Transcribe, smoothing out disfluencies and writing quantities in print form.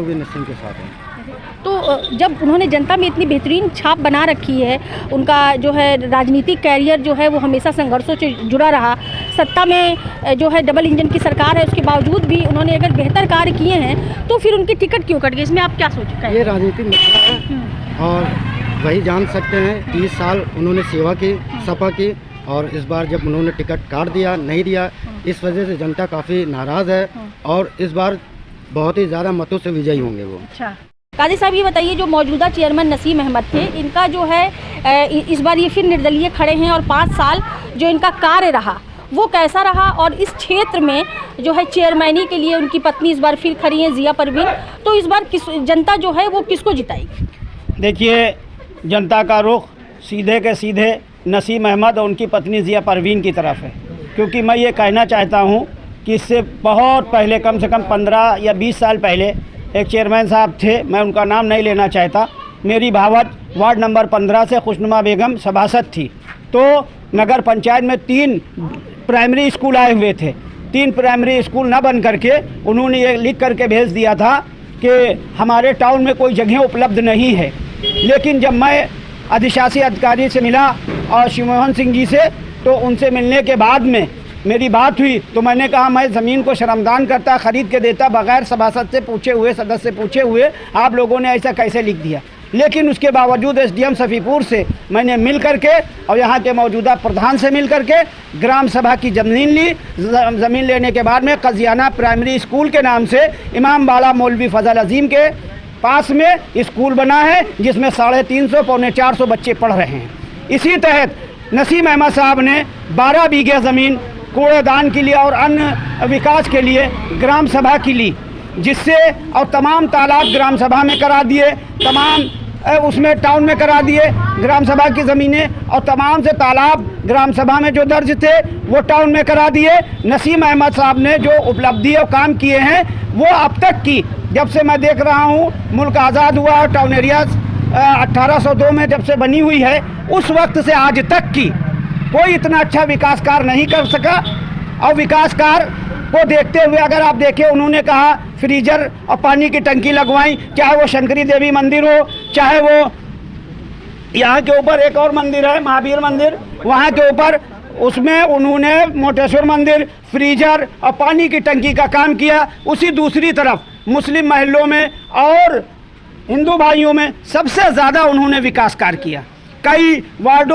नसीम के साथ हैं। तो जब उन्होंने जनता में इतनी बेहतरीन छाप बना रखी है, उनका जो है राजनीतिक कैरियर जो है वो हमेशा संघर्षों से जुड़ा रहा। सत्ता में जो है डबल इंजन की सरकार है, उसके बावजूद भी उन्होंने अगर बेहतर कार्य किए हैं तो फिर उनकी टिकट क्यों कट गई? इसमें आप क्या सोचते हैं? ये राजनीतिक मसला है और वही जान सकते हैं। 30 साल उन्होंने सेवा की, सपा की, और इस बार जब उन्होंने टिकट काट दिया, नहीं दिया, इस वजह से जनता काफ़ी नाराज़ है और इस बार बहुत ही ज़्यादा मतों से विजयी होंगे वो। अच्छा, काजी साहब ये बताइए, जो मौजूदा चेयरमैन नसीम अहमद थे, इनका जो है इस बार ये फिर निर्दलीय खड़े हैं और 5 साल जो इनका कार्य रहा वो कैसा रहा, और इस क्षेत्र में जो है चेयरमैनी के लिए उनकी पत्नी इस बार फिर खड़ी हैं, जिया परवीन, तो इस बार किस जनता जो है वो किसको जिताएगी? देखिए, जनता का रुख सीधे के सीधे नसीम अहमद और उनकी पत्नी जिया परवीन की तरफ है, क्योंकि मैं ये कहना चाहता हूँ कि इससे बहुत पहले, कम से कम 15 या 20 साल पहले एक चेयरमैन साहब थे, मैं उनका नाम नहीं लेना चाहता, मेरी भावत वार्ड नंबर 15 से खुशनुमा बेगम सभासद थी। तो नगर पंचायत में 3 प्राइमरी स्कूल आए हुए थे। 3 प्राइमरी स्कूल न बन करके उन्होंने ये लिख करके भेज दिया था कि हमारे टाउन में कोई जगह उपलब्ध नहीं है। लेकिन जब मैं अधिशासी अधिकारी से मिला और शिवमोहन सिंह जी से, तो उनसे मिलने के बाद में मेरी बात हुई तो मैंने कहा मैं ज़मीन को श्रमदान करता, ख़रीद के देता, बगैर सभासद से पूछे हुए, सदस्य से पूछे हुए आप लोगों ने ऐसा कैसे लिख दिया। लेकिन उसके बावजूद एसडीएम सफ़ीपुर से मैंने मिल करके और यहाँ के मौजूदा प्रधान से मिल करके ग्राम सभा की ज़मीन ली। ज़मीन लेने के बाद में कजियाना प्राइमरी स्कूल के नाम से इमाम बाड़ा मौलवी फजल अजीम के पास में स्कूल बना है, जिसमें 350 पौने 400 बच्चे पढ़ रहे हैं। इसी तहत नसीम अहमद साहब ने 12 बीघे ज़मीन कूड़ेदान के लिए और अन्य विकास के लिए ग्राम सभा की ली, जिससे और तमाम तालाब ग्राम सभा में करा दिए, तमाम उसमें टाउन में करा दिए ग्राम सभा की ज़मीनें, और तमाम से तालाब ग्राम सभा में जो दर्ज थे वो टाउन में करा दिए। नसीम अहमद साहब ने जो उपलब्धि और काम किए हैं वो अब तक की, जब से मैं देख रहा हूँ मुल्क आज़ाद हुआ और टाउन एरिया 1802 में जब से बनी हुई है, उस वक्त से आज तक की कोई इतना अच्छा विकास कार्य नहीं कर सका। और विकास कार्य को देखते हुए अगर आप देखें, उन्होंने कहा फ्रीजर और पानी की टंकी लगवाई, चाहे वो शंकरी देवी मंदिर हो, चाहे वो यहाँ के ऊपर एक और मंदिर है महावीर मंदिर, वहाँ के ऊपर उसमें उन्होंने मोटेश्वर मंदिर, फ्रीजर और पानी की टंकी का काम किया। उसी दूसरी तरफ मुस्लिम महलों में और हिंदू भाइयों में सबसे ज़्यादा उन्होंने विकास कार्य किया। कई वार्डों